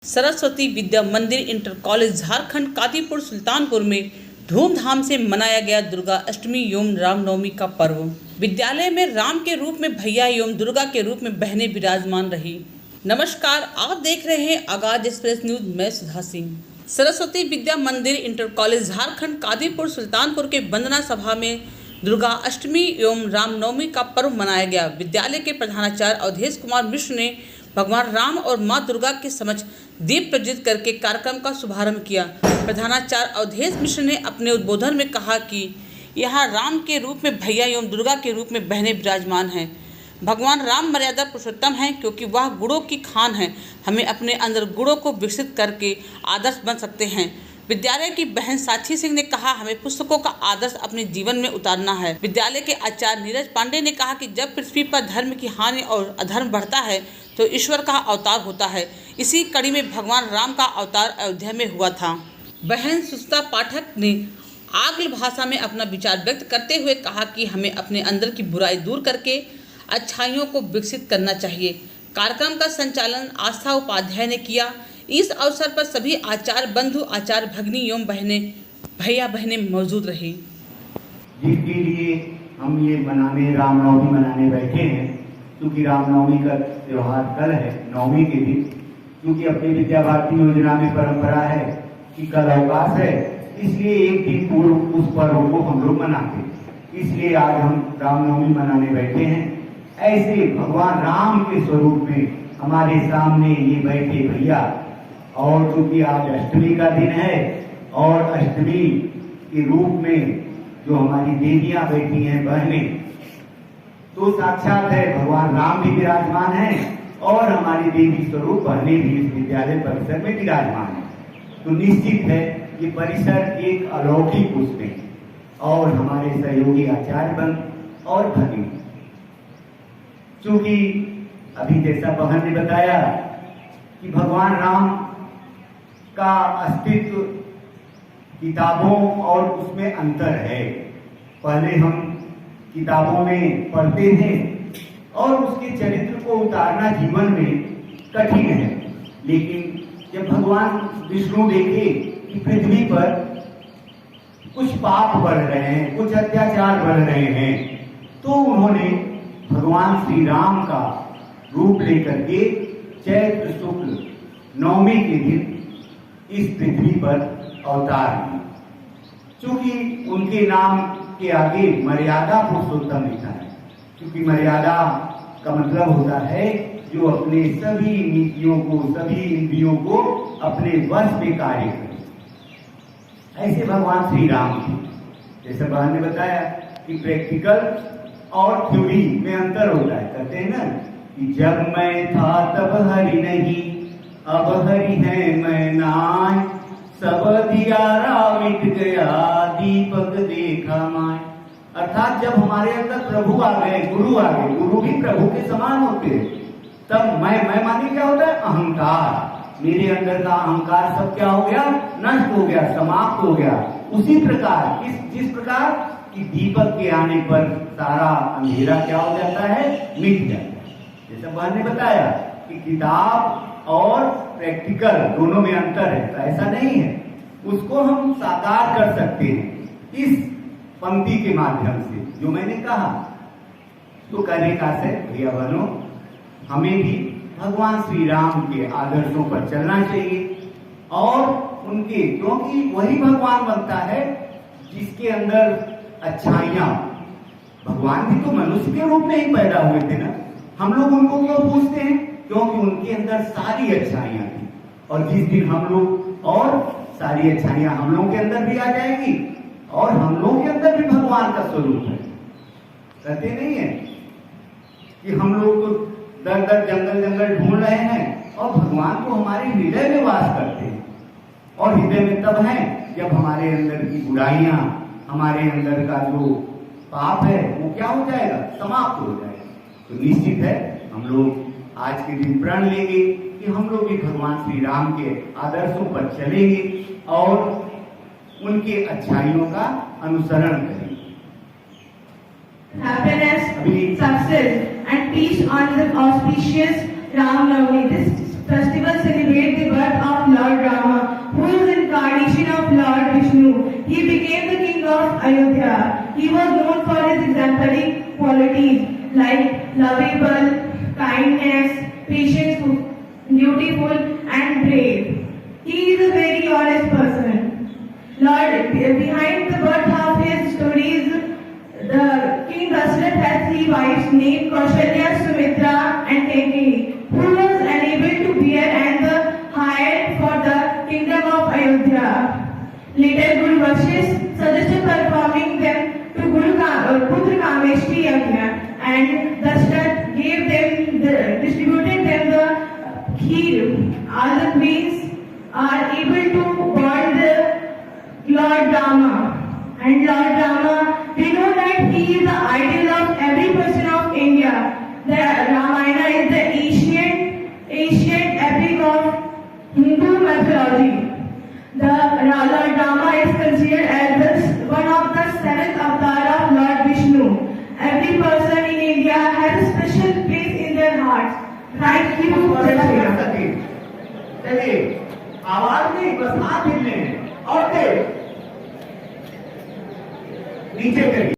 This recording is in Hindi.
सरस्वती विद्या मंदिर इंटर कॉलेज झारखंड कादीपुर सुल्तानपुर में धूमधाम से मनाया गया दुर्गा अष्टमी एवं रामनवमी का पर्व। विद्यालय में राम के रूप में भैया एवं दुर्गा के रूप में बहनें विराजमान रही। नमस्कार, आप देख रहे हैं आगाज एक्सप्रेस न्यूज। मैं सुधा सिंह। सरस्वती विद्या मंदिर इंटर कॉलेज झारखंड कादीपुर सुल्तानपुर के वंदना सभा में दुर्गा अष्टमी एवं रामनवमी का पर्व मनाया गया। विद्यालय के प्रधानाचार्य अवधेश कुमार मिश्र ने भगवान राम और मां दुर्गा के समक्ष दीप प्रज्वलित करके कार्यक्रम का शुभारंभ किया। प्रधानाचार्य अवधेश मिश्र ने अपने उद्बोधन में कहा कि यहाँ राम के रूप में भैया एवं दुर्गा के रूप में बहनें विराजमान हैं। भगवान राम मर्यादा पुरुषोत्तम हैं क्योंकि वह गुणों की खान है। हमें अपने अंदर गुणों को विकसित करके आदर्श बन सकते हैं। विद्यालय की बहन साक्षी सिंह ने कहा, हमें पुस्तकों का आदर्श अपने जीवन में उतारना है। विद्यालय के आचार्य नीरज पांडे ने कहा कि जब पृथ्वी पर धर्म की हानि और अधर्म बढ़ता है तो ईश्वर का अवतार होता है। इसी कड़ी में भगवान राम का अवतार अयोध्या में हुआ था। बहन सुष्ता पाठक ने आंग्ल भाषा में अपना विचार व्यक्त करते हुए कहा कि हमें अपने अंदर की बुराई दूर करके अच्छाइयों को विकसित करना चाहिए। कार्यक्रम का संचालन आस्था उपाध्याय ने किया। इस अवसर पर सभी आचार्य बंधु, आचार्य भगिनी एवं बहनें, भैया बहनें मौजूद रहे। जिसके लिए हम ये रामनवमी मनाने बैठे हैं, क्योंकि रामनवमी का त्योहार कल है, नवमी के दिन। क्योंकि अपनी विद्या भारती योजना में परंपरा है कि कल अवकाश है, इसलिए एक दिन पूर्व उस पर्व को हम लोग मनाते हैं। इसलिए आज हम रामनवमी मनाने बैठे हैं। ऐसे भगवान राम के स्वरूप में हमारे सामने ये बैठे भैया, और क्योंकि आज अष्टमी का दिन है और अष्टमी के रूप में जो हमारी देवियां बैठी हैं, बहनें, तो साक्षात है भगवान राम भी विराजमान हैं और हमारी देवी स्वरूप बहनें भी इस विद्यालय परिसर में विराजमान हैं। तो निश्चित है ये परिसर एक अलौकिक उसमें, और हमारे सहयोगी आचार्य बंधु और भगिनी, क्योंकि अभी जैसा बहन ने बताया कि भगवान राम का अस्तित्व किताबों और उसमें अंतर है। पहले हम किताबों में पढ़ते थे और उसके चरित्र को उतारना जीवन में कठिन है, लेकिन जब भगवान विष्णु देखे कि पृथ्वी पर कुछ पाप बढ़ रहे हैं, कुछ अत्याचार बढ़ रहे हैं, तो उन्होंने भगवान श्री राम का रूप लेकर के चैत्र शुक्ल नवमी के दिन इस पृथ्वी पर अवतार लिए। क्योंकि उनके नाम के आगे मर्यादा पुरुषोत्तम लिखा है, क्योंकि मर्यादा का मतलब होता है जो अपने सभी नीतियों को, सभी इंद्रियों को अपने वश में कार्य करे। ऐसे भगवान श्री राम थे। जैसे बहन ने बताया कि प्रैक्टिकल और थ्योरी में अंतर होता है। कहते हैं ना कि जब मैं था तब हरि नहीं, अब हरि है मैं नाय, सब दियारा मिट गया, दीपक देखा माय। अर्थात जब हमारे अंदर प्रभु आ गए, गुरु आ गए, गुरु भी प्रभु के समान होते हैं, तब मैं माने क्या होता है? अहंकार। मेरे अंदर का अहंकार सब क्या हो गया? नष्ट हो गया, समाप्त हो गया। उसी प्रकार जिस प्रकार कि दीपक के आने पर सारा अंधेरा क्या हो जाता है? मिट जाता है। जैसा बहन ने बताया कि किताब और प्रैक्टिकल दोनों में अंतर है, तो ऐसा नहीं है। उसको हम साकार कर सकते हैं इस पंक्ति के माध्यम से, जो मैंने कहा। तो कहने का से भैया बहनों, हमें भी भगवान श्री राम के आदर्शों पर चलना चाहिए और उनके, क्योंकि वही भगवान बनता है जिसके अंदर अच्छाइयां। भगवान भी तो मनुष्य के रूप में ही पैदा हुए थे ना। हम लोग उनको क्यों पूछते हैं? क्योंकि उनके अंदर सारी अच्छाइयां थी, और जिस दिन हम लोग, और सारी अच्छाइयां हम लोगों के अंदर भी आ जाएगी और हम लोगों के अंदर भी भगवान का स्वरूप है। कहते नहीं है कि हम लोग दर दर जंगल ढूंढ रहे हैं और भगवान को हमारे हृदय में वास करते हैं। और हृदय में तब है जब हमारे अंदर की बुराइयां, हमारे अंदर का जो पाप है वो क्या हो जाएगा? समाप्त हो जाएगा। तो निश्चित है हम लोग आज के दिन प्रण लेंगे कि हम लोग भी भगवान श्री राम के आदर्शों पर चलेंगे और उनके अच्छाइयों का अनुसरण करेंगे। Happiness, success and peace on the auspicious Ram Navami. This festival celebrates the birth He was known for his exemplary qualities like lovable, kindness, patience, dutiful, and brave. He is a very honest person. Lord, behind the birth of his stories, the King Dasharatha had 3 wives named Kaushalya, Sumitra, and Kaikeyi, who was unable to bear and hired for the kingdom of Ayodhya. Later, Guru Vashisth suggested performing them to Putra Kameshri Yajna, and Dasharatha distributed them the kheer. All the queens are able to born the Lord Rama. And Lord Rama, we know that he is the ideal of every person of India. The Ramayana is the ancient epic of Hindu mythology. The Lord Rama is considered as one of the 7th avatar of Lord Vishnu. Every person in India has a special place in their hearts. Thank you. चलिए आवाज नहीं बस हाथ हिलने और नीचे करिए।